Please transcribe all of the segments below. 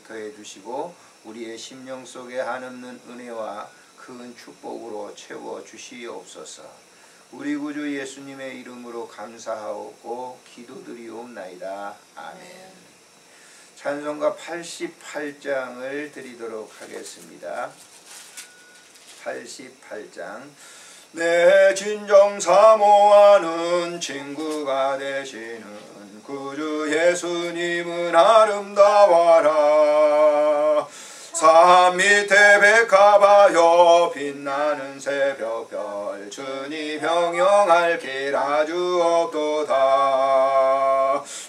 더해 주시고 우리의 심령 속에 한없는 은혜와 큰 축복으로 채워 주시옵소서. 우리 구주 예수님의 이름으로 감사하고 기도드리옵나이다. 아멘. 찬송가 88장을 드리도록 하겠습니다. 88장. 내 진정 사모하는 친구가 되시는 구주 예수님은 아름다워라. 산 밑에 백합하여 빛나는 새벽별 주님 형용할 길 아주 없도다.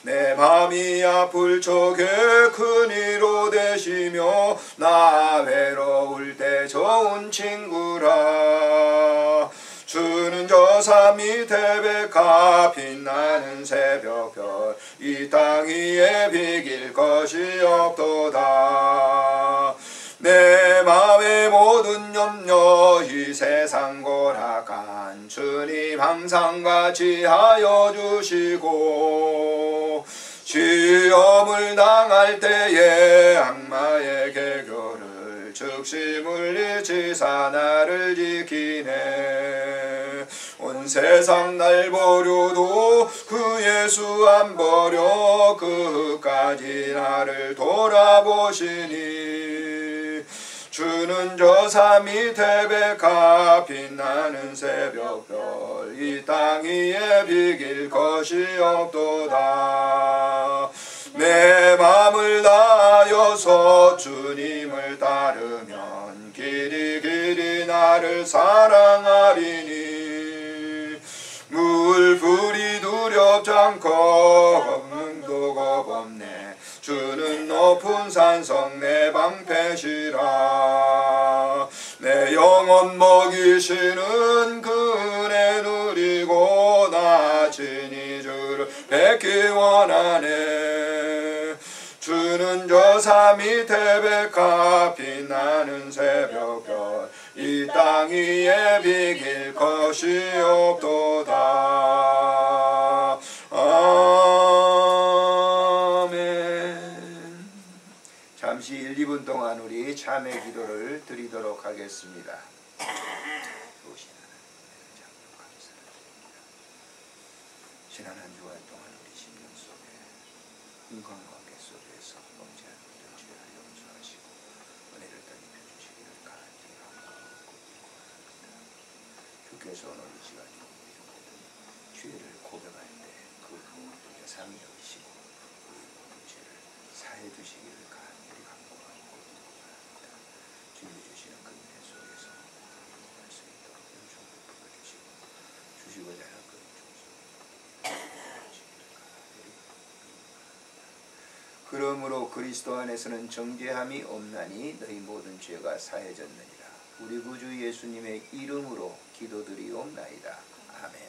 내 맘이 아플 적에 큰 위로 되시며 나 외로울 때 좋은 친구라. 주는 저 산 밑에 백합 빛나는 새벽별 이 땅 위에 비길 것이 없도다. 내 맘의 모든 염려 이 세상 고락한 주님 항상 같이 하여 주시고 시험을 당할 때에 악마의 개교를 즉시 물리치사 나를 지키네. 온 세상 날 버려도 그 예수 안 버려 끝까지 나를 돌아보시니. 주는 저 산 밑에 백합 빛나는 새벽별 이 땅 위에 비길 것이 없도다. 내 맘을 다하여서 주님을 따르면 길이 길이 나를 사랑하리니. 물불이 두렵지 않고 검능도 겁없네. 주는 높은 산성 내 방패시라. 내 영혼 먹이시는 그 은혜 누리고 나 친히 주를 뵙기 원하네. 주는 저 산 밑에 백합 빛나는 새벽별 이 땅 위에 비길 것이 없도다. 아멘. 잠시 1, 2분 동안 우리 참회 기도를 드리도록 하겠습니다. 지난 한 주간 동안 우리 심령 속에 인간과 관계 속에서 범죄한 모든 죄를 용서하시고 은혜를 더입혀 주시기를 간절히 기도합니다. 주께서 오늘 이 시간 죄를 고백할 때 그 모든 예상이 여기시고 우리 모든 죄를 사해 주시기를 간절히 간구하고 기도합니다. 주님 주시는 그 은혜 속에서 할 수 있도록 은총을 부어주시고 주시고자 하는 그 그러므로 그리스도 안에서는 정죄함이 없나니 너희 모든 죄가 사해졌느니라. 우리 구주 예수님의 이름으로 기도드리옵나이다. 아멘.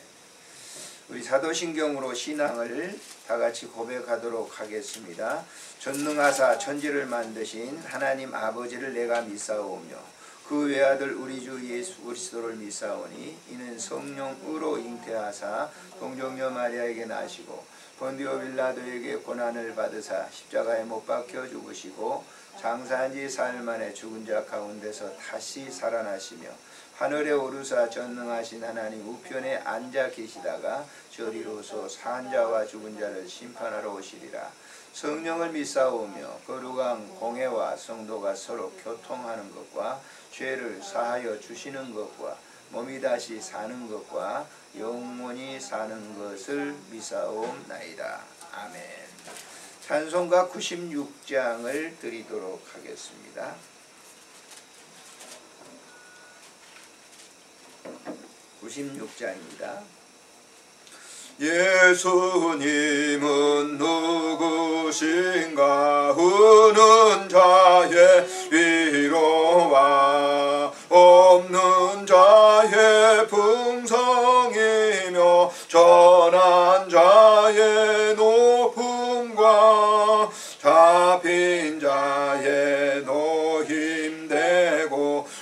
우리 사도신경으로 신앙을 다같이 고백하도록 하겠습니다. 전능하사 천지를 만드신 하나님 아버지를 내가 믿사오며 그 외아들 우리 주 예수 그리스도를 믿사오니 이는 성령으로 잉태하사 동정녀 마리아에게 나시고 본디오 빌라도에게 고난을 받으사 십자가에 못 박혀 죽으시고 장사한 지 사흘 만에 죽은 자 가운데서 다시 살아나시며 하늘에 오르사 전능하신 하나님 우편에 앉아 계시다가 저리로서 산 자와 죽은 자를 심판하러 오시리라. 성령을 믿사오며 거룩한 공회와 성도가 서로 교통하는 것과 죄를 사하여 주시는 것과 몸이 다시 사는 것과 영원히 사는 것을 믿사옵나이다. 아멘. 찬송가 96장을 드리도록 하겠습니다. 96장입니다. 예수님은 누구신가? 우는 자의 위로와 없는 자의 풍성이며 전한 자의 높음과 잡힌 자의 노힘되고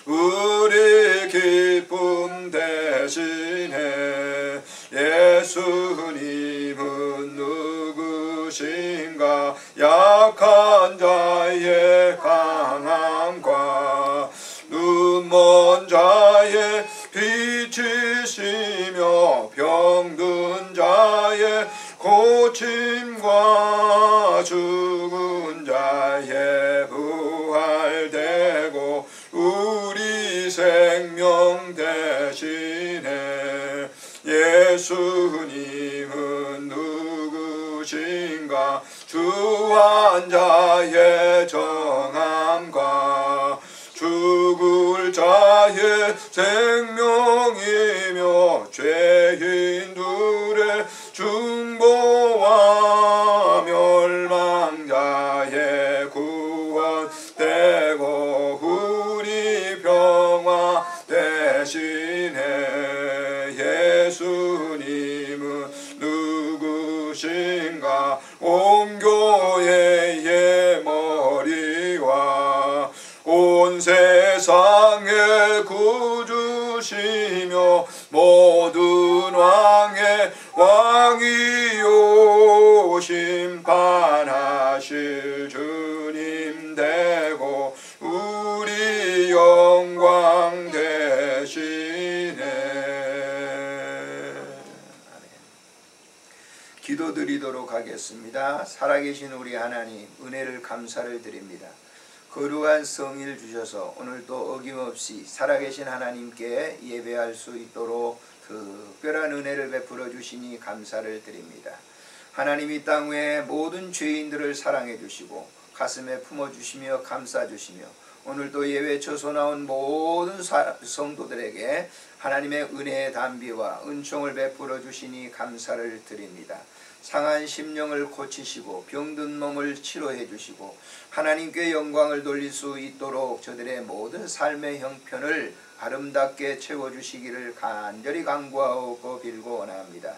우리 기쁨 대신에 예수님은 누구신가? 약한 자의 자의 강함과 눈먼 자의 빛이시며 병든 자의 고침과 죽은 자의 부활되고 우리 생명 대신에 예수님은 누구신가? 주한 자의 정함과 죽을 자의 생명이며 죄인들의 중보와 멸망자의 구원되고 우리 평화 대신에 예수님은 누구신가? 온 교회의 머리와 온 세상의 구주시며 모든 왕의 왕이요 심판하실 주님 되고 우리 영광 되시네. 기도드리도록 하겠습니다. 살아계신 우리 하나님, 은혜를 감사를 드립니다. 거룩한 성일 주셔서 오늘도 어김없이 살아계신 하나님께 예배할 수 있도록 특별한 은혜를 베풀어 주시니 감사를 드립니다. 하나님, 이 땅 위에 모든 죄인들을 사랑해 주시고 가슴에 품어 주시며 감싸 주시며 오늘도 예외 처소 나온 모든 성도들에게 하나님의 은혜의 담비와 은총을 베풀어 주시니 감사를 드립니다. 상한 심령을 고치시고 병든 몸을 치료해 주시고 하나님께 영광을 돌릴 수 있도록 저들의 모든 삶의 형편을 아름답게 채워주시기를 간절히 간구하고 빌고 원합니다.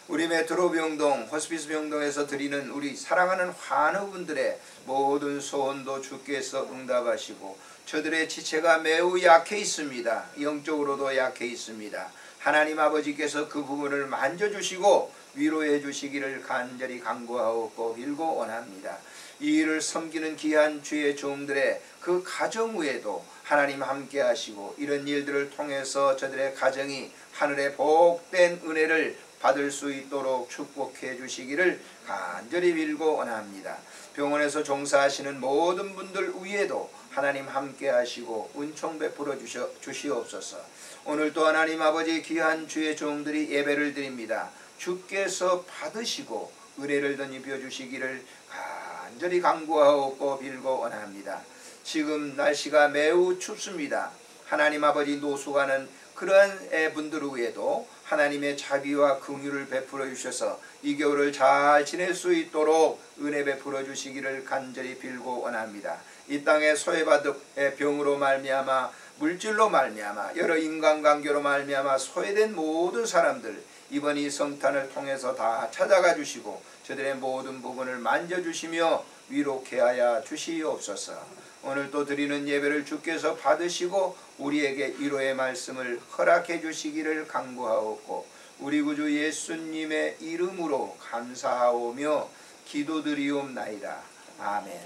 우리 메트로 병동, 호스피스 병동에서 드리는 우리 사랑하는 환우분들의 모든 소원도 주께서 응답하시고 저들의 지체가 매우 약해 있습니다. 영적으로도 약해 있습니다. 하나님 아버지께서 그 부분을 만져주시고 위로해 주시기를 간절히 간구하고 빌고 원합니다. 이 일을 섬기는 귀한 주의 종들의 그 가정 위에도 하나님 함께 하시고 이런 일들을 통해서 저들의 가정이 하늘의 복된 은혜를 받을 수 있도록 축복해 주시기를 간절히 빌고 원합니다. 병원에서 종사하시는 모든 분들 위에도 하나님 함께 하시고 은총 베풀어 주시옵소서. 오늘도 하나님 아버지 귀한 주의 종들이 예배를 드립니다. 주께서 받으시고 은혜를 덧입혀 주시기를 간절히 간구하고 빌고 원합니다. 지금 날씨가 매우 춥습니다. 하나님 아버지 노숙하는 그러한 분들 위에도 하나님의 자비와 긍휼을 베풀어 주셔서 이 겨울을 잘 지낼 수 있도록 은혜 베풀어 주시기를 간절히 빌고 원합니다. 이 땅에 소외받은 병으로 말미암아 물질로 말미암아 여러 인간관계로 말미암아 소외된 모든 사람들 이번 이 성탄을 통해서 다 찾아가 주시고 저들의 모든 부분을 만져주시며 위로케 하여 주시옵소서. 오늘 또 드리는 예배를 주께서 받으시고 우리에게 위로의 말씀을 허락해 주시기를 간구하옵고 우리 구주 예수님의 이름으로 감사하오며 기도드리옵나이다. 아멘.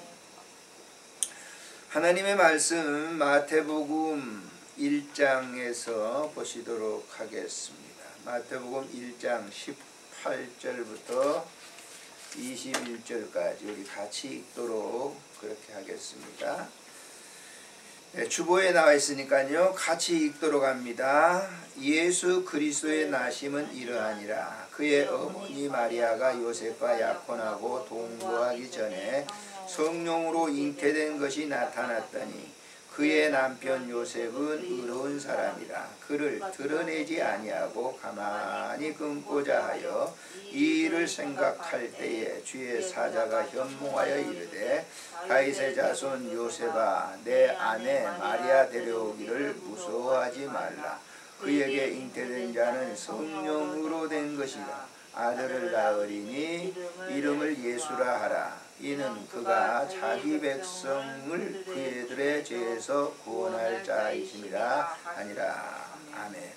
하나님의 말씀 마태복음 1장에서 보시도록 하겠습니다. 마태복음 1장 18절부터 21절까지 우리 같이 읽도록 그렇게 하겠습니다. 네, 주보에 나와 있으니까요. 같이 읽도록 합니다. 예수 그리스도의 나심은 이러하니라. 그의 어머니 마리아가 요셉과 약혼하고 동거하기 전에 성령으로 잉태된 것이 나타났더니 그의 남편 요셉은 의로운 사람이라 그를 드러내지 아니하고 가만히 금고자 하여 이 일을 생각할 때에 주의 사자가 현몽하여 이르되 다윗의 자손 요셉아 내 아내 마리아 데려오기를 무서워하지 말라. 그에게 잉태된 자는 성령으로 된 것이라. 아들을 낳으리니 이름을 예수라 하라. 이는 그가 자기 백성을 그들의 죄에서 구원할 자이심이라 하니라. 아멘.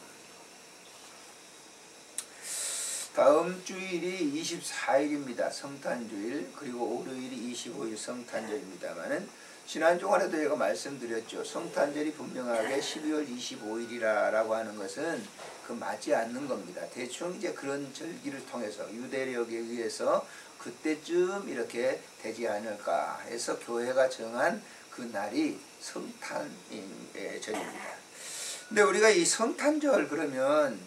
다음 주일이 24일입니다. 성탄주일. 그리고 월요일이 25일 성탄절입니다만은 지난 주간에도 제가 말씀드렸죠. 성탄절이 분명하게 12월 25일이라고 하는 것은 그 맞지 않는 겁니다. 대충 이제 그런 절기를 통해서 유대력에 의해서 그때쯤 이렇게 되지 않을까 해서 교회가 정한 그 날이 성탄절입니다. 근데 우리가 이 성탄절 그러면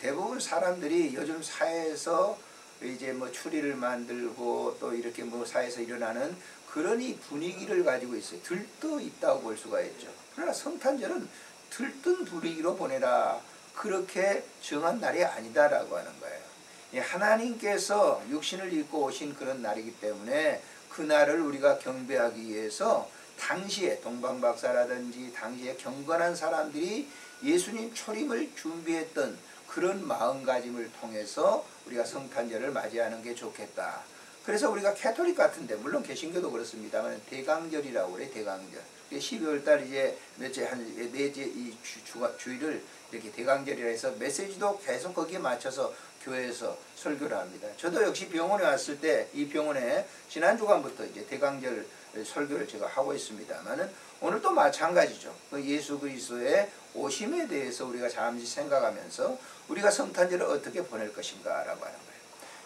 대부분 사람들이 요즘 사회에서 이제 뭐 추리를 만들고 또 이렇게 뭐 사회에서 일어나는 그런 이 분위기를 가지고 있어요. 들떠 있다고 볼 수가 있죠. 그러나 성탄절은 들뜬 분위기로 보내라, 그렇게 정한 날이 아니다라고 하는 거예요. 하나님께서 육신을 입고 오신 그런 날이기 때문에 그 날을 우리가 경배하기 위해서 당시에 동방박사라든지 당시에 경건한 사람들이 예수님 초림을 준비했던 그런 마음가짐을 통해서 우리가 성탄절을 맞이하는 게 좋겠다. 그래서 우리가 캐톨릭 같은데, 물론 개신교도 그렇습니다만 대강절이라고 그래요. 대강절. 12월 달 이제 몇째 한 4째 이 주일을 이렇게 대강절이라 해서 메시지도 계속 거기에 맞춰서 교회에서 설교를 합니다. 저도 역시 병원에 왔을 때 이 병원에 지난 주간부터 이제 대강절 설교를 제가 하고 있습니다만은 오늘도 마찬가지죠. 그 예수 그리스도의 오심에 대해서 우리가 잠시 생각하면서 우리가 성탄절을 어떻게 보낼 것인가라고 하는 거예요.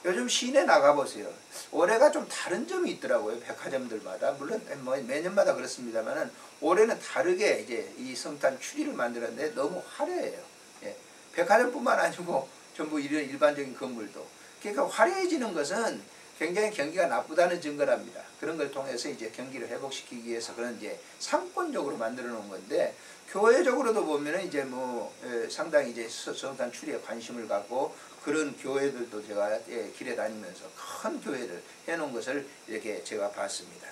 요즘 시내 나가보세요. 올해가 좀 다른 점이 있더라고요. 백화점들마다. 물론 뭐 매년마다 그렇습니다만은 올해는 다르게 이제 이 성탄 추리를 만들었는데 너무 화려해요. 예. 백화점뿐만 아니고 전부 이런 일반적인 건물도. 그러니까 화려해지는 것은 굉장히 경기가 나쁘다는 증거랍니다. 그런 걸 통해서 이제 경기를 회복시키기 위해서 그런 이제 상권적으로 만들어 놓은 건데, 교회적으로도 보면은 이제 뭐 상당히 이제 성탄 추리에 관심을 갖고 그런 교회들도 제가 길에 다니면서 큰 교회를 해놓은 것을 이렇게 제가 봤습니다.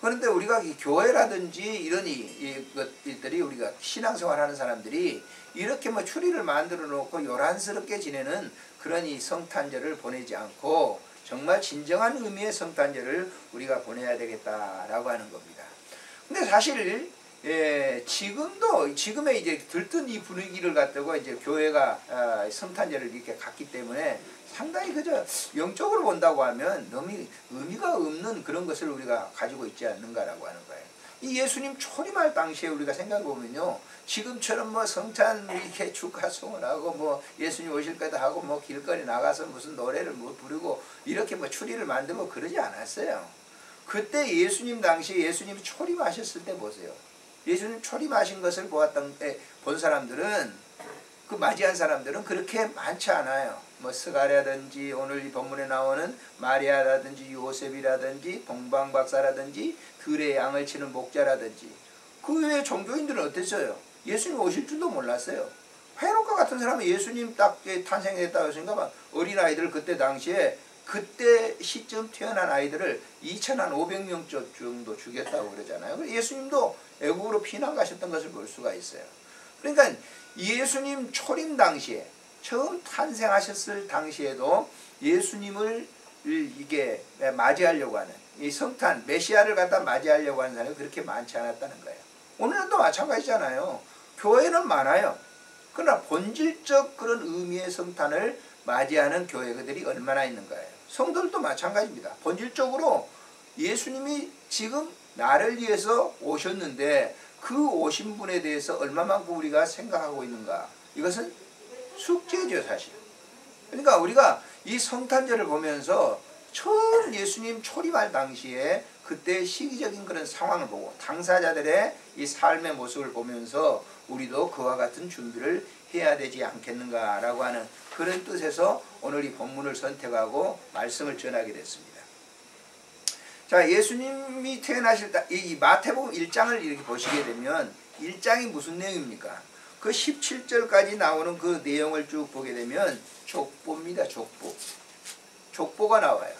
그런데 우리가 이 교회라든지 이런 이것들이 우리가 신앙생활하는 사람들이 이렇게 뭐 추리를 만들어 놓고 요란스럽게 지내는 그런 이 성탄절을 보내지 않고 정말 진정한 의미의 성탄절을 우리가 보내야 되겠다라고 하는 겁니다. 근데 사실 지금의 이제 들뜬 이 분위기를 갖다가 이제 교회가 성탄절을 이렇게 갖기 때문에 상당히 그저 영적으로 본다고 하면 너무 의미가 없는 그런 것을 우리가 가지고 있지 않는가라고 하는 거예요. 이 예수님 초림할 당시에 우리가 생각해 보면요, 지금처럼 뭐 성찬 이렇게 축하송을 하고 뭐 예수님 오실 거다 하고 뭐 길거리 나가서 무슨 노래를 뭐 부르고 이렇게 뭐 추리를 만들고 그러지 않았어요. 그때 예수님 당시에 예수님이 초림하셨을 때 보세요. 예수님 초림하신 것을 본 사람들은, 그 맞이한 사람들은 그렇게 많지 않아요. 뭐 스가랴라든지 오늘 이 본문에 나오는 마리아라든지 요셉이라든지 동방박사라든지 들의 양을 치는 목자라든지, 그 외에 종교인들은 어땠어요? 예수님 오실 줄도 몰랐어요. 헤롯과 같은 사람은 예수님 딱 탄생했다고 했으니까 어린아이들 그때 당시에 그때 시점 태어난 아이들을 2,500명 정도 죽였다고 그러잖아요. 예수님도 애국으로 피난 가셨던 것을 볼 수가 있어요. 그러니까 예수님 초림 당시에 처음 탄생하셨을 당시에도 예수님을 이게 맞이하려고 하는 이 성탄 메시아를 갖다 맞이하려고 하는 사람이 그렇게 많지 않았다는 거예요. 오늘은 또 마찬가지잖아요. 교회는 많아요. 그러나 본질적 그런 의미의 성탄을 맞이하는 교회들이 얼마나 있는 거예요. 성도들도 마찬가지입니다. 본질적으로 예수님이 지금 나를 위해서 오셨는데 그 오신 분에 대해서 얼마만큼 우리가 생각하고 있는가. 이것은 숙제죠, 사실. 그러니까 우리가 이 성탄절을 보면서 처음 예수님 초림할 당시에 그때 시기적인 그런 상황을 보고 당사자들의 이 삶의 모습을 보면서 우리도 그와 같은 준비를 해야 되지 않겠는가라고 하는 그런 뜻에서 오늘 이 본문을 선택하고 말씀을 전하게 됐습니다. 자, 예수님이 태어나실 때 이 마태복음 1장을 이렇게 보시게 되면 1장이 무슨 내용입니까? 그 17절까지 나오는 그 내용을 쭉 보게 되면 족보입니다. 족보가 나와요.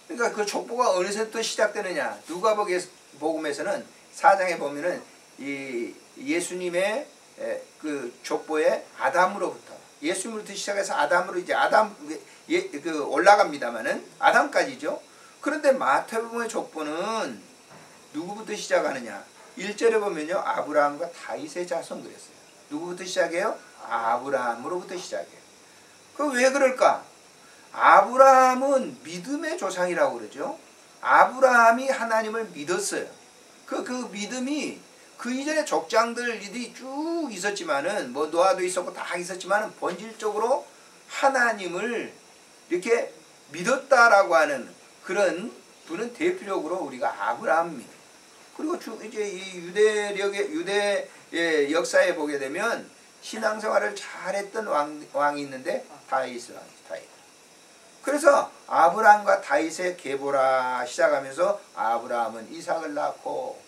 그러니까 그 족보가 어느새부터 시작되느냐. 누가복음에서는 4장에 보면은 이 예수님의 그 족보에 아담으로부터, 예수님으로부터 시작해서 아담으로 이제 올라갑니다만은 아담까지죠. 그런데 마태복음의 족보는 누구부터 시작하느냐? 1절에 보면요, 아브라함과 다윗의 자손 그랬어요. 누구부터 시작해요? 아브라함으로부터 시작해요. 그 왜 그럴까? 아브라함은 믿음의 조상이라고 그러죠. 아브라함이 하나님을 믿었어요. 그 믿음이 그 이전에 족장들이 쭉 있었지만은 뭐 노아도 있었고 다 있었지만은 본질적으로 하나님을 이렇게 믿었다라고 하는 그런 분은 대표적으로 우리가 아브라함 믿음. 그리고 이제 이 유대의 역사에 보게 되면 신앙생활을 잘했던 왕이 있는데 다윗 왕, 다윗. 그래서 아브라함과 다윗의 계보라 시작하면서 아브라함은 이삭을 낳고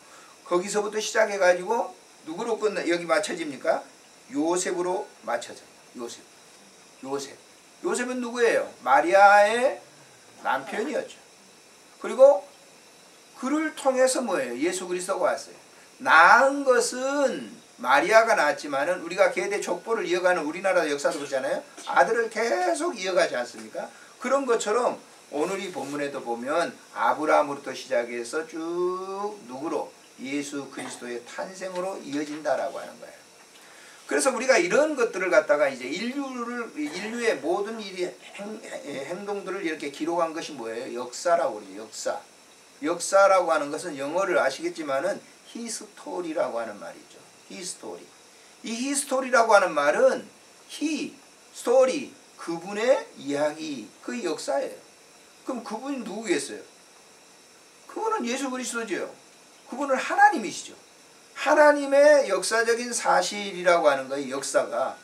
거기서부터 시작해가지고 누구로 여기 맞춰집니까? 요셉으로 맞춰져요. 요셉은 누구예요? 마리아의 남편이었죠. 그리고 그를 통해서 뭐예요? 예수 그리스도가 왔어요. 낳은 것은 마리아가 낳았지만은 우리가 계대 족보를 이어가는 우리나라 역사도 그렇잖아요. 아들을 계속 이어가지 않습니까? 그런 것처럼 오늘 이 본문에도 보면 아브라함으로부터 시작해서 쭉 누구로? 예수 그리스도의 탄생으로 이어진다라고 하는 거예요. 그래서 우리가 이런 것들을 갖다가 이제 인류의 모든 행동들을 이렇게 기록한 것이 뭐예요? 역사라고 그러죠. 역사. 역사라고 하는 것은 영어를 아시겠지만은 히스토리라고 하는 말이죠. 히스토리. 이 히스토리라고 하는 말은 스토리, 그분의 이야기, 그 역사예요. 그럼 그분이 누구겠어요? 그분은 예수 그리스도죠. 그분은 하나님이시죠. 하나님의 역사적인 사실이라고 하는 거예요. 역사가.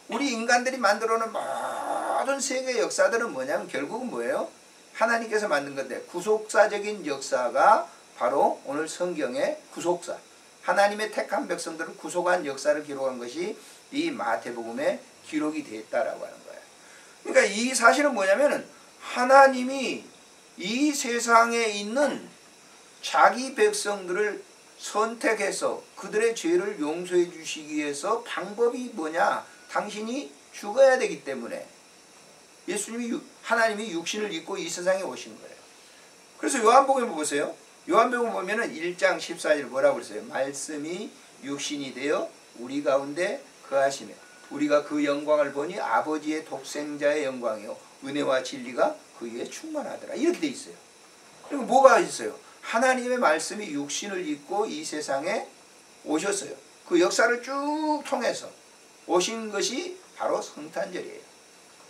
우리 인간들이 만들어놓은 모든 세계의 역사들은 뭐냐면 결국은 뭐예요? 하나님께서 만든 건데 구속사적인 역사가 바로 오늘 성경의 구속사. 하나님의 택한 백성들을 구속한 역사를 기록한 것이 이 마태복음에 기록이 되었다라고 하는 거예요. 그러니까 이 사실은 뭐냐면은 하나님이 이 세상에 있는 자기 백성들을 선택해서 그들의 죄를 용서해 주시기 위해서 방법이 뭐냐? 당신이 죽어야 되기 때문에 하나님이 육신을 입고 이 세상에 오신 거예요. 그래서 요한복음 보세요. 요한복음 보면은 1장 14절 뭐라고 그랬어요? 말씀이 육신이 되어 우리 가운데 거하시며 우리가 그 영광을 보니 아버지의 독생자의 영광이요 은혜와 진리가 그 위에 충만하더라. 이렇게 돼 있어요. 그리고 뭐가 있어요? 하나님의 말씀이 육신을 입고 이 세상에 오셨어요. 그 역사를 쭉 통해서 오신 것이 바로 성탄절이에요.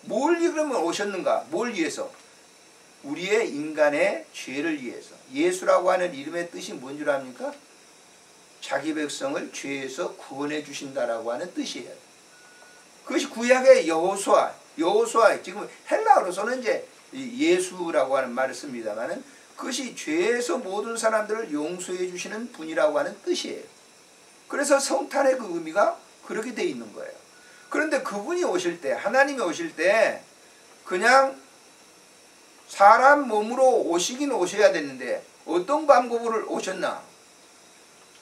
뭘 그러면 오셨는가? 뭘 위해서? 우리의 인간의 죄를 위해서. 예수라고 하는 이름의 뜻이 뭔 줄 압니까? 자기 백성을 죄에서 구원해 주신다라고 하는 뜻이에요. 그것이 구약의 여호수아 지금 헬라어로서는 이제 예수라고 하는 말을 씁니다만은 그것이 죄에서 모든 사람들을 용서해 주시는 분이라고 하는 뜻이에요. 그래서 성탄의 그 의미가 그렇게 돼 있는 거예요. 그런데 그분이 오실 때, 하나님이 오실 때 그냥 사람 몸으로 오시긴 오셔야 되는데 어떤 방법으로 오셨나?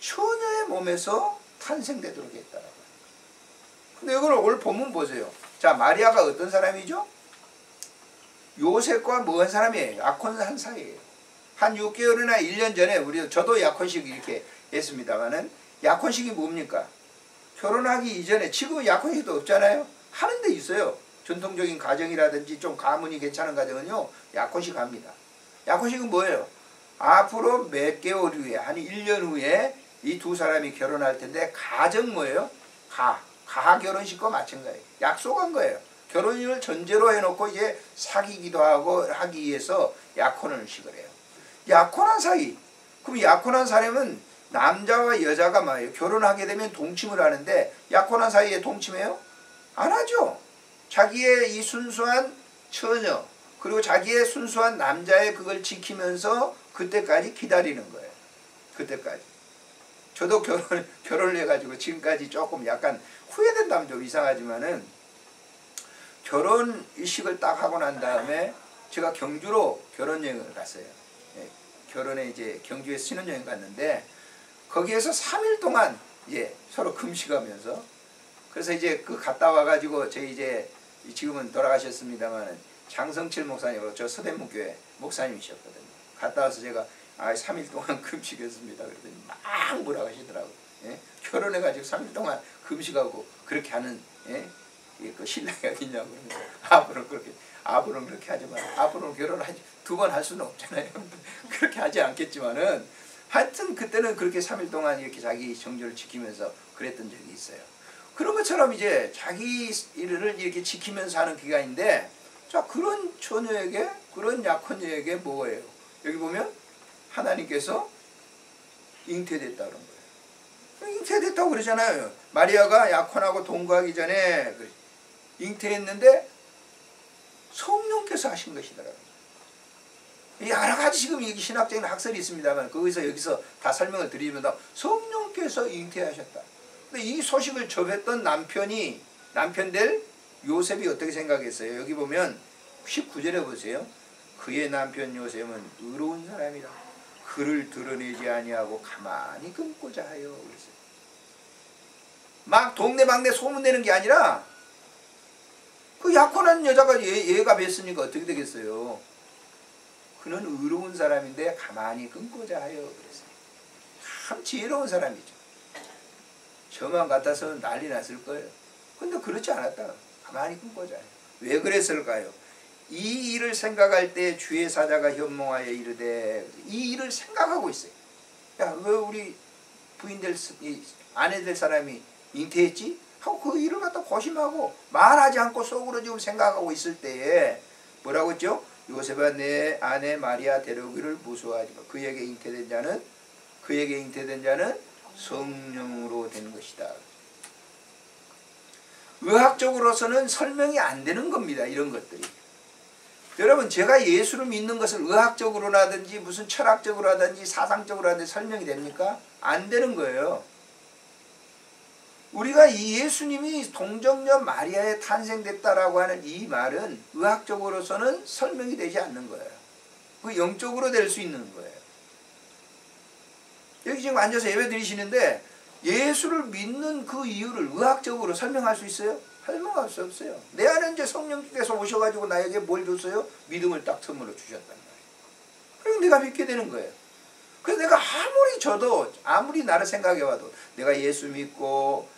처녀의 몸에서 탄생되도록 했다라고. 근데 이걸 오늘 본문 보세요. 자, 마리아가 어떤 사람이죠? 요셉과 뭐 한 사람이에요? 약혼한 사이예요. 한 6개월이나 1년 전에 저도 약혼식 이렇게 했습니다만은 약혼식이 뭡니까? 결혼하기 이전에 지금은 약혼식도 없잖아요. 하는 데 있어요. 전통적인 가정이라든지 좀 가문이 괜찮은 가정은요 약혼식 합니다. 약혼식은 뭐예요? 앞으로 몇 개월 후에 한 1년 후에 이 두 사람이 결혼할 텐데 가정 뭐예요? 가하 결혼식과 마찬가지예요. 약속한 거예요. 결혼을 전제로 해놓고 이제 사귀기도 하고 하기 위해서 약혼식을 해요. 약혼한 사이. 그럼 약혼한 사람은 남자와 여자가 뭐예요? 결혼하게 되면 동침을 하는데 약혼한 사이에 동침해요? 안 하죠. 자기의 이 순수한 처녀 그리고 자기의 순수한 남자의 그걸 지키면서 그때까지 기다리는 거예요. 그때까지. 저도 결혼을 해가지고 지금까지 조금 약간 후회된다면 좀 이상하지만은 결혼식을 딱 하고 난 다음에 제가 경주로 결혼여행을 갔어요. 결혼에 이제 경주에 신혼여행 갔는데 거기에서 3일 동안 이제 서로 금식하면서 그래서 이제 그 갔다 와가지고 저희 이제 지금은 돌아가셨습니다만은 장성칠 목사님으로 저 서대문교회 목사님이셨거든요. 갔다 와서 제가 3일 동안 금식했습니다. 그랬더니 막 뭐라고 하시더라고요. 예? 결혼해가지고 3일 동안 금식하고 그렇게 하는 그 신랑이 어딨냐고 그러면서 앞으로는 그렇게 하지 마라. 앞으로는 결혼하지 2번 할 수는 없잖아요. 그렇게 하지 않겠지만은 하여튼 그때는 그렇게 3일 동안 이렇게 자기 정절을 지키면서 그랬던 적이 있어요. 그런 것처럼 이제 자기 일을 이렇게 지키면서 하는 기간인데, 자, 그런 처녀에게, 그런 약혼녀에게 뭐예요? 여기 보면 하나님께서 잉태됐다 그런 거예요. 잉태됐다고 그러잖아요. 마리아가 약혼하고 동거하기 전에 잉태했는데 성령께서 하신 것이더라고요. 여러 가지 지금 신학적인 학설이 있습니다만 여기서 다 설명을 드리면 성령께서 잉태하셨다. 근데 이 소식을 접했던 남편 될 요셉이 어떻게 생각했어요? 여기 보면 19절에 보세요. 그의 남편 요셉은 의로운 사람이라 그를 드러내지 아니하고 가만히 끊고자 하여 그랬어요. 막 동네방네 소문내는 게 아니라 그 약혼한 여자가 얘가 뵀으니까 어떻게 되겠어요? 그는 의로운 사람인데 가만히 끊고자 하여 그랬어요. 참 지혜로운 사람이죠. 저만 같아서는 난리 났을 거예요. 근데 그렇지 않았다. 가만히 끊고자 해요. 왜 그랬을까요? 이 일을 생각할 때 주의 사자가 현몽하여 이르되, 이 일을 생각하고 있어요. 야, 왜 우리 아내 될 사람이 잉태했지? 하고 그 일을 갖다 고심하고 말하지 않고 속으로 지금 생각하고 있을 때에 뭐라고 했죠? 요셉아 내 아내 마리아 데려오기를 무서워하지 마. 그에게 잉태된 자는 성령으로 된 것이다. 의학적으로서는 설명이 안 되는 겁니다. 이런 것들이. 여러분, 제가 예수를 믿는 것을 의학적으로라든지 무슨 철학적으로라든지 사상적으로라든지 설명이 됩니까? 안 되는 거예요. 우리가 이 예수님이 동정녀 마리아에 탄생됐다라고 하는 이 말은 의학적으로서는 설명이 되지 않는 거예요. 그 영적으로 될 수 있는 거예요. 여기 지금 앉아서 예배 드리시는데 예수를 믿는 그 이유를 의학적으로 설명할 수 있어요? 설명할 수 없어요. 내 안에 이제 성령께서 오셔가지고 나에게 뭘 줬어요? 믿음을 딱 선물로 주셨단 말이에요. 그럼 내가 믿게 되는 거예요. 그래서 내가 아무리 나를 생각해봐도 내가 예수 믿고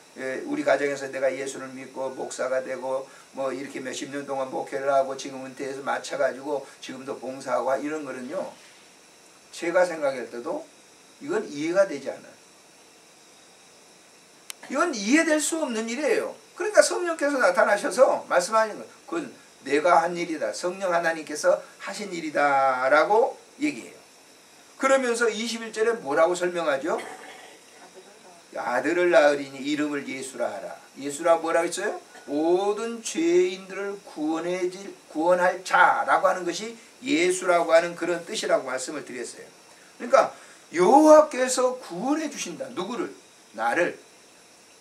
우리 가정에서 내가 예수를 믿고 목사가 되고 뭐 이렇게 몇십 년 동안 목회를 하고 지금 은퇴해서 마쳐가지고 지금도 봉사하고 이런 거는요, 제가 생각할 때도 이건 이해가 되지 않아요. 이건 이해될 수 없는 일이에요. 그러니까 성령께서 나타나셔서 말씀하는 거예요. 그건 내가 한 일이다. 성령 하나님께서 하신 일이다 라고 얘기해요. 그러면서 21절에 뭐라고 설명하죠? 아들을 낳으리니 이름을 예수라 하라. 예수라 뭐라고 했어요? 모든 죄인들을 구원할 자라고 하는 것이 예수라고 하는 그런 뜻이라고 말씀을 드렸어요. 그러니까 여호와께서 구원해 주신다. 누구를? 나를.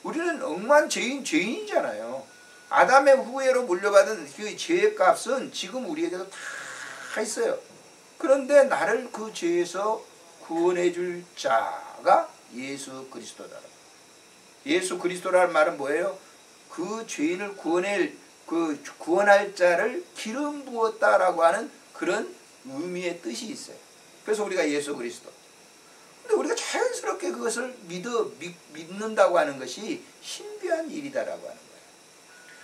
우리는 억만 죄인이잖아요. 아담의 후예로 물려받은 그 죄의 값은 지금 우리에게도 다 있어요. 그런데 나를 그 죄에서 구원해 줄 자가 예수 그리스도다. 예수 그리스도라는 말은 뭐예요? 그 죄인을 구원할 자를 기름 부었다라고 하는 그런 의미의 뜻이 있어요. 그래서 우리가 예수 그리스도. 근데 우리가 자연스럽게 그것을 믿는다고 하는 것이 신비한 일이다라고 하는 거예요.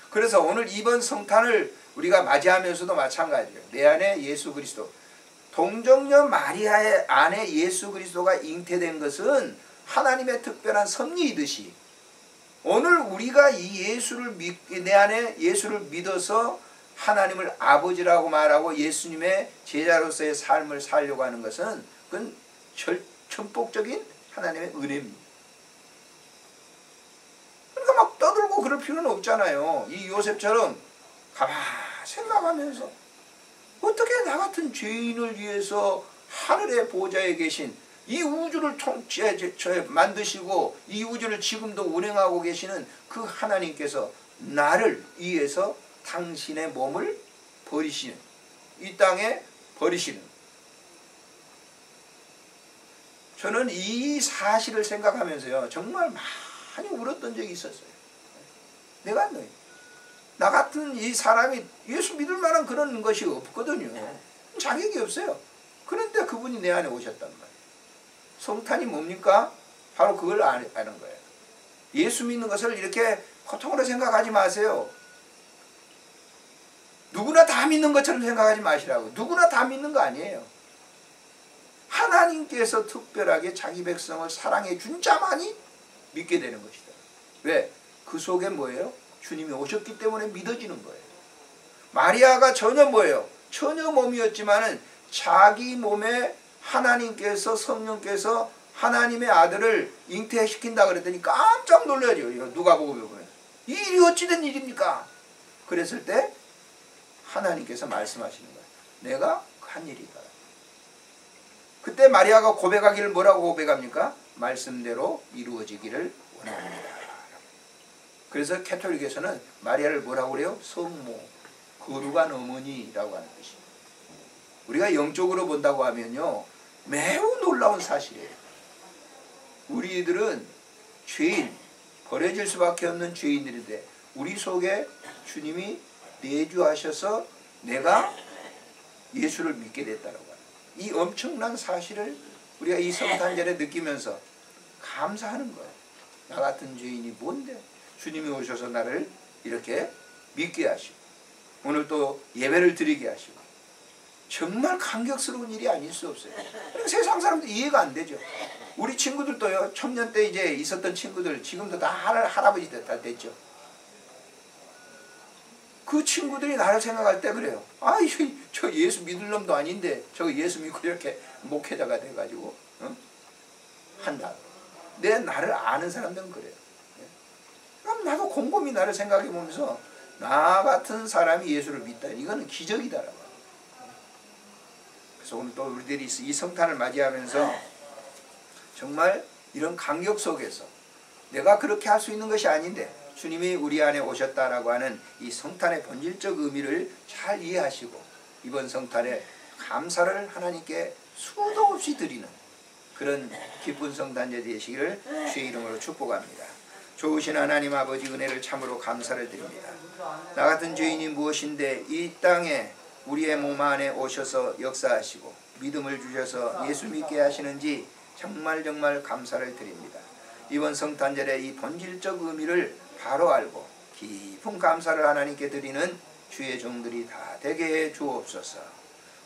그래서 오늘 이번 성탄을 우리가 맞이하면서도 마찬가지예요. 내 안에 예수 그리스도. 동정녀 마리아의 안에 예수 그리스도가 잉태된 것은 하나님의 특별한 섭리이듯이 오늘 우리가 내 안에 예수를 믿어서 하나님을 아버지라고 말하고 예수님의 제자로서의 삶을 살려고 하는 것은 그건 천폭적인 하나님의 은혜입니다. 그러니까 막 떠들고 그럴 필요는 없잖아요. 이 요셉처럼 가만히 생각하면서 어떻게 나 같은 죄인을 위해서 하늘의 보좌에 계신 이 우주를 만드시고 이 우주를 지금도 운행하고 계시는 그 하나님께서 나를 위해서 당신의 몸을 버리시는, 이 땅에 버리시는, 저는 이 사실을 생각하면서요 정말 많이 울었던 적이 있었어요. 내가 나 같은 이 사람이 예수 믿을 만한 그런 것이 없거든요. 자격이 없어요. 그런데 그분이 내 안에 오셨단 말이에요. 성탄이 뭡니까? 바로 그걸 아는 거예요. 예수 믿는 것을 이렇게 고통으로 생각하지 마세요. 누구나 다 믿는 것처럼 생각하지 마시라고. 누구나 다 믿는 거 아니에요. 하나님께서 특별하게 자기 백성을 사랑해 준 자만이 믿게 되는 것이다. 왜? 그 속에 뭐예요? 주님이 오셨기 때문에 믿어지는 거예요. 마리아가 전혀 뭐예요? 전혀 몸이었지만은 자기 몸에 하나님께서, 성령께서 하나님의 아들을 잉태시킨다 그랬더니 깜짝 놀라죠. 누가복음에 보면 이 일이 어찌된 일입니까? 그랬을 때 하나님께서 말씀하시는 거예요. 내가 한 일이다. 그때 마리아가 고백하기를 뭐라고 고백합니까? 말씀대로 이루어지기를 원합니다. 그래서 캐톨릭에서는 마리아를 뭐라고 그래요? 성모, 거룩한 어머니라고 하는 것이. 우리가 영적으로 본다고 하면요, 매우 놀라운 사실이에요. 우리들은 죄인, 버려질 수밖에 없는 죄인들인데 우리 속에 주님이 내주하셔서 내가 예수를 믿게 됐다라고 하는 이 엄청난 사실을 우리가 이 성탄절에 느끼면서 감사하는 거예요. 나 같은 죄인이 뭔데 주님이 오셔서 나를 이렇게 믿게 하시고 오늘 또 예배를 드리게 하시고 정말 감격스러운 일이 아닐 수 없어요. 세상 사람들 이해가 안 되죠. 우리 친구들도요, 청년 때 이제 있었던 친구들 지금도 다 할아버지 다 됐죠. 그 친구들이 나를 생각할 때 그래요. 아, 저 예수 믿을 놈도 아닌데 저 예수 믿고 이렇게 목회자가 돼가지고 한다. 내 나를 아는 사람들은 그래요. 그럼 나도 곰곰이 나를 생각해 보면서 나 같은 사람이 예수를 믿다. 이거는 기적이다라고. 그래서 오늘 또 우리들이 이 성탄을 맞이하면서 정말 이런 감격 속에서 내가 그렇게 할 수 있는 것이 아닌데 주님이 우리 안에 오셨다라고 하는 이 성탄의 본질적 의미를 잘 이해하시고 이번 성탄에 감사를 하나님께 수도 없이 드리는 그런 기쁜 성탄절 되시기를 주의 이름으로 축복합니다. 좋으신 하나님 아버지 은혜를 참으로 감사를 드립니다. 나 같은 죄인이 무엇인데 이 땅에 우리의 몸 안에 오셔서 역사하시고 믿음을 주셔서 예수 믿게 하시는지 정말 감사를 드립니다. 이번 성탄절의 이 본질적 의미를 바로 알고 깊은 감사를 하나님께 드리는 주의 종들이 다 되게 해 주옵소서.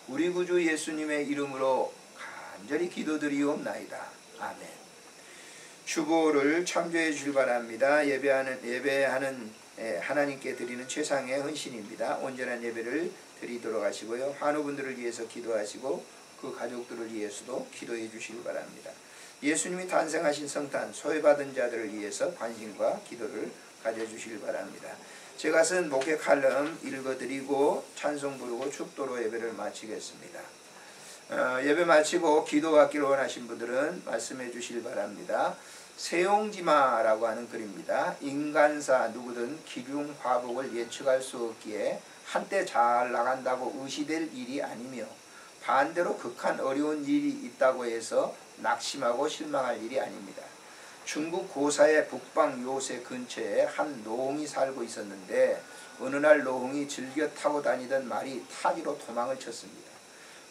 우리 구주 예수님의 이름으로 간절히 기도드리옵나이다. 아멘. 주보를 참조해 주실 바랍니다. 예배하는 하나님께 드리는 최상의 헌신입니다. 온전한 예배를 드리도록 하시고요. 환우분들을 위해서 기도하시고 그 가족들을 위해서도 기도해 주시기 바랍니다. 예수님이 탄생하신 성탄 소외받은 자들을 위해서 관심과 기도를 가져주시기 바랍니다. 제가 쓴 목회 칼럼 읽어드리고 찬송 부르고 축도로 예배를 마치겠습니다. 예배 마치고 기도받기를 원하신 분들은 말씀해 주시기 바랍니다. 세용지마라고 하는 글입니다. 인간사 누구든 기륭 화복을 예측할 수 없기에 한때 잘 나간다고 의시될 일이 아니며 반대로 극한 어려운 일이 있다고 해서 낙심하고 실망할 일이 아닙니다. 중국 고사의 북방 요새 근처에 한 노홍이 살고 있었는데 어느 날 노홍이 즐겨 타고 다니던 말이 타지로 도망을 쳤습니다.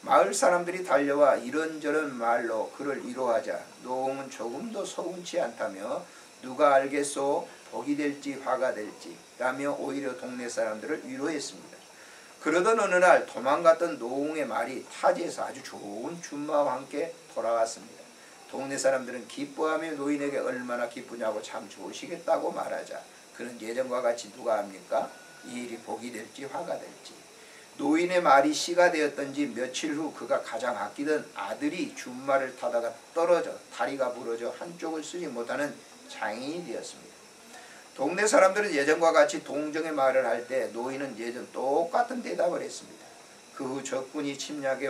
마을 사람들이 달려와 이런저런 말로 그를 위로하자 노홍은 조금도 서운치 않다며 누가 알겠소 복이 될지 화가 될지 라며 오히려 동네 사람들을 위로했습니다. 그러던 어느 날 도망갔던 노홍의 말이 타지에서 아주 좋은 준마와 함께 돌아왔습니다. 동네 사람들은 기뻐하며 노인에게 얼마나 기쁘냐고 참 좋으시겠다고 말하자 그는 예전과 같이 누가 합니까? 이 일이 복이 될지 화가 될지. 노인의 말이 씨가 되었던지 며칠 후 그가 가장 아끼던 아들이 준마를 타다가 떨어져 다리가 부러져 한쪽을 쓰지 못하는 장애인이 되었습니다. 동네 사람들은 예전과 같이 동정의 말을 할 때 노인은 예전 똑같은 대답을 했습니다. 그 후 적군이 침략해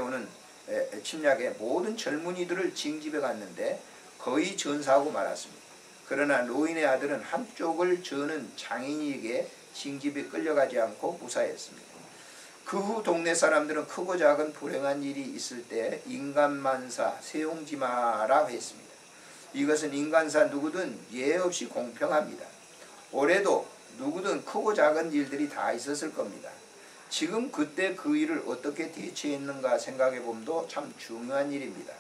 모든 젊은이들을 징집해 갔는데 거의 전사하고 말았습니다. 그러나 노인의 아들은 한쪽을 저는 장인에게 징집에 끌려가지 않고 무사했습니다. 그 후 동네 사람들은 크고 작은 불행한 일이 있을 때 인간만사 세용지마라 했습니다. 이것은 인간사 누구든 예 없이 공평합니다. 올해도 누구든 크고 작은 일들이 다 있었을 겁니다. 지금 그때 그 일을 어떻게 대처했는가 생각해 봄도 참 중요한 일입니다.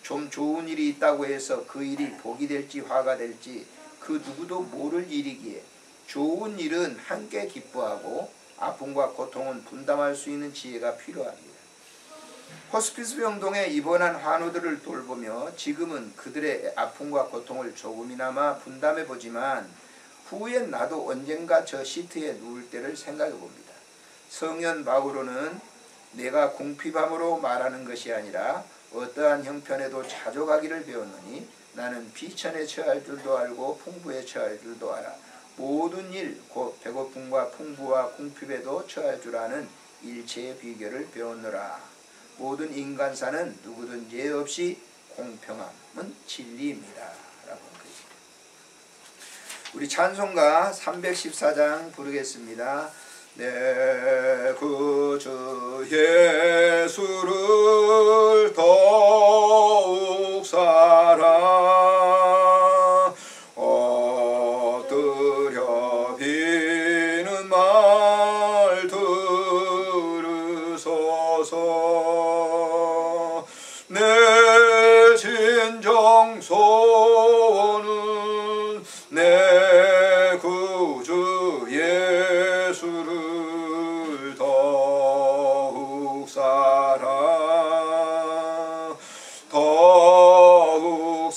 좀 좋은 일이 있다고 해서 그 일이 복이 될지 화가 될지 그 누구도 모를 일이기에 좋은 일은 함께 기뻐하고 아픔과 고통은 분담할 수 있는 지혜가 필요합니다. 호스피스 병동에 입원한 환우들을 돌보며 지금은 그들의 아픔과 고통을 조금이나마 분담해 보지만 후엔 나도 언젠가 저 시트에 누울 때를 생각해 봅니다. 성현 바오로는 내가 궁핍함으로 말하는 것이 아니라 어떠한 형편에도 자족하기를 배웠느니 나는 비천에 처할 줄도 알고 풍부에 처할 줄도 알아. 모든 일 곧 배고픔과 풍부와 궁핍에도 처할 줄 아는 일체의 비결을 배웠노라. 모든 인간사는 누구든 예 없이 공평함은 진리입니다. 라고 그랬습니다. 우리 찬송가 314장 부르겠습니다. 내 구주 예수를 더욱 사랑 엎드려 비는 말 들으소서. 내 진정 소원은 내 구주 예수를 더욱 사랑 더욱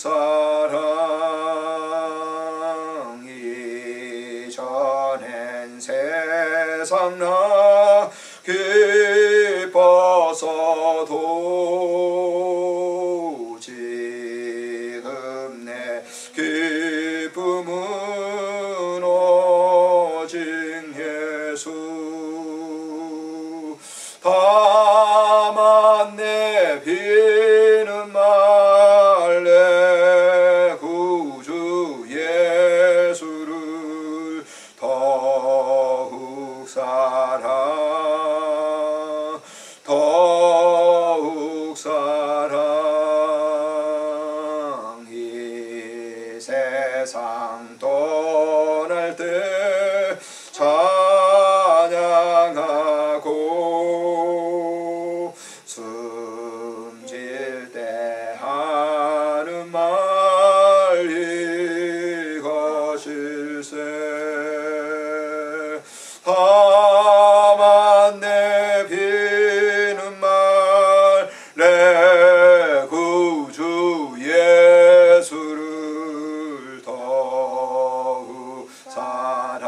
사랑. 이전엔 세상 나 기뻐서도 지금 내 기쁨은 오직 예수. 다만 내 비는 말 내 구주 예수를 더욱 사랑 더욱 사랑. 이 세상 떠날 때 찬양하고 숨질 때 하는 말 이것일세. 다만 내 비는 말 내 구주 예수를 더욱 사랑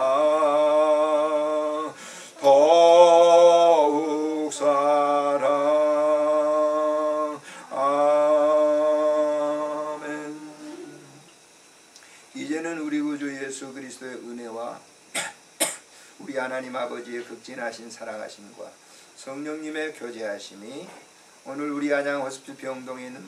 더욱 사랑. 아멘. 이제는 우리 구주 예수 그리스도의 은혜와 우리 하나님 아버지의 극진하신 사랑하심과 성령님의 교제하심이 오늘 우리 안양 호스피스 병동에 있는